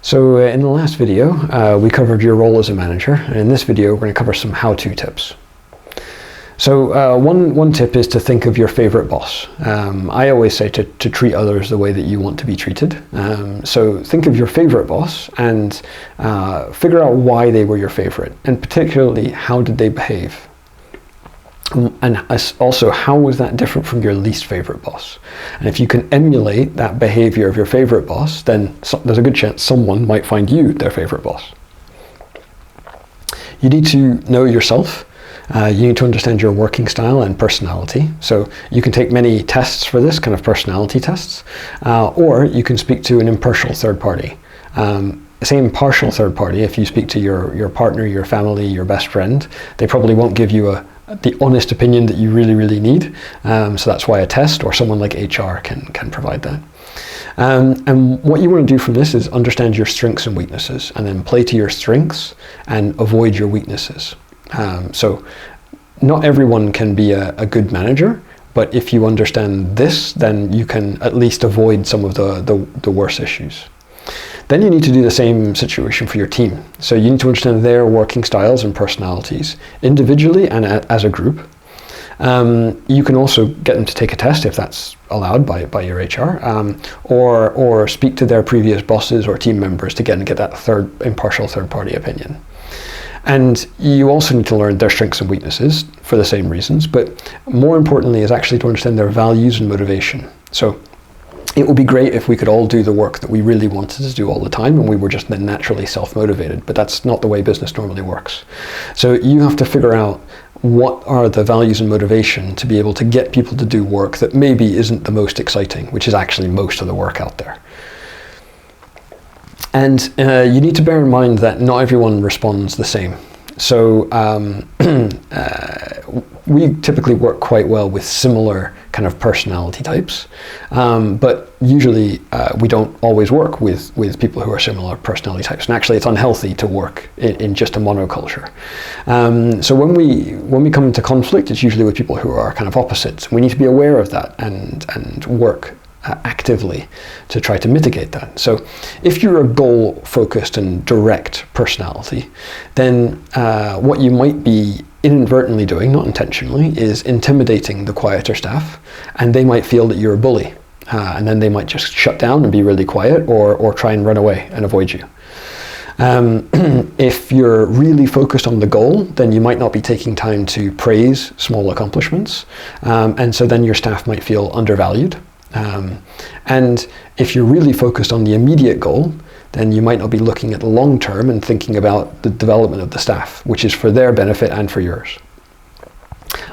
So in the last video, we covered your role as a manager, and in this video, we're going to cover some how-to tips. So one tip is to think of your favorite boss. I always say to treat others the way that you want to be treated. So think of your favorite boss and figure out why they were your favorite, and particularly how did they behave. And also, how was that different from your least favorite boss? And if you can emulate that behavior of your favorite boss, then there's a good chance someone might find you their favorite boss. You need to know yourself. You need to understand your working style and personality. So you can take many tests for this, kind of personality tests, or you can speak to an impartial third party. Say impartial third party, if you speak to your partner, your family, your best friend, they probably won't give you the honest opinion that you really need. So that's why a test or someone like HR can provide that. And what you want to do from this is understand your strengths and weaknesses, and then play to your strengths and avoid your weaknesses. So not everyone can be a good manager, but if you understand this, then you can at least avoid some of the worst issues. Then you need to do the same situation for your team. So you need to understand their working styles and personalities, individually and as a group. You can also get them to take a test if that's allowed by your HR, or speak to their previous bosses or team members to get that impartial third party opinion. And you also need to learn their strengths and weaknesses for the same reasons, but more importantly is actually to understand their values and motivation. So it would be great if we could all do the work that we really wanted to do all the time and we were just then naturally self-motivated, but that's not the way business normally works. So you have to figure out what are the values and motivation to be able to get people to do work that maybe isn't the most exciting, which is actually most of the work out there. And you need to bear in mind that not everyone responds the same. So we typically work quite well with similar kind of personality types, but usually we don't always work with people who are similar personality types. And actually, it's unhealthy to work in just a monoculture. So when we come into conflict, it's usually with people who are kind of opposites. We need to be aware of that and work actively to try to mitigate that. So if you're a goal-focused and direct personality, then what you might be inadvertently doing, not intentionally, is intimidating the quieter staff, and they might feel that you're a bully, and then they might just shut down and be really quiet, or try and run away and avoid you. If you're really focused on the goal, then you might not be taking time to praise small accomplishments, and so then your staff might feel undervalued. And if you're really focused on the immediate goal, then you might not be looking at the long term and thinking about the development of the staff, which is for their benefit and for yours.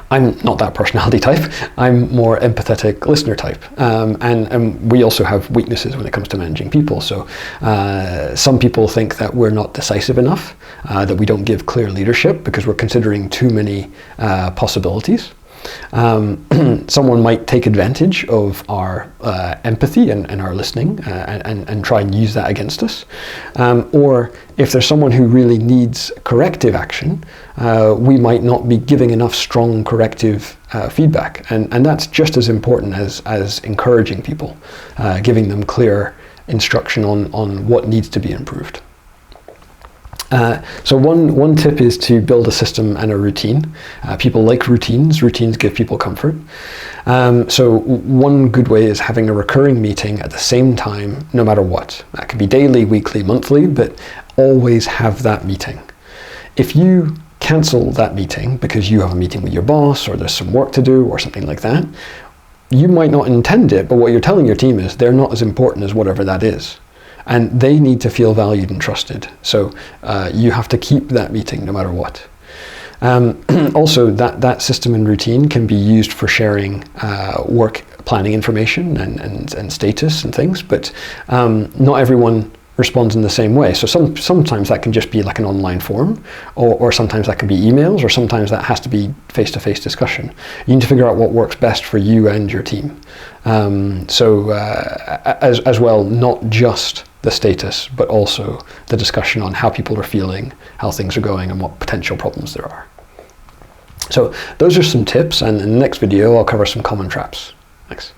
I'm not that personality type. I'm more empathetic listener type. And we also have weaknesses when it comes to managing people. So some people think that we're not decisive enough, that we don't give clear leadership because we're considering too many possibilities. Someone might take advantage of our empathy and our listening and try and use that against us. Or if there's someone who really needs corrective action, we might not be giving enough strong corrective feedback. And that's just as important as encouraging people, giving them clear instruction on what needs to be improved. So one tip is to build a system and a routine. People like routines. Routines give people comfort. So one good way is having a recurring meeting at the same time, no matter what. That can be daily, weekly, monthly, but always have that meeting. If you cancel that meeting because you have a meeting with your boss or there's some work to do or something like that, you might not intend it, but what you're telling your team is they're not as important as whatever that is. And they need to feel valued and trusted. So you have to keep that meeting no matter what. Also, that system and routine can be used for sharing work planning information and status and things, but not everyone responds in the same way. So sometimes that can just be like an online form, or sometimes that can be emails, or sometimes that has to be face-to-face discussion. You need to figure out what works best for you and your team. As well, not just the status, but also the discussion on how people are feeling, how things are going, and what potential problems there are. So those are some tips, and in the next video I'll cover some common traps. Thanks.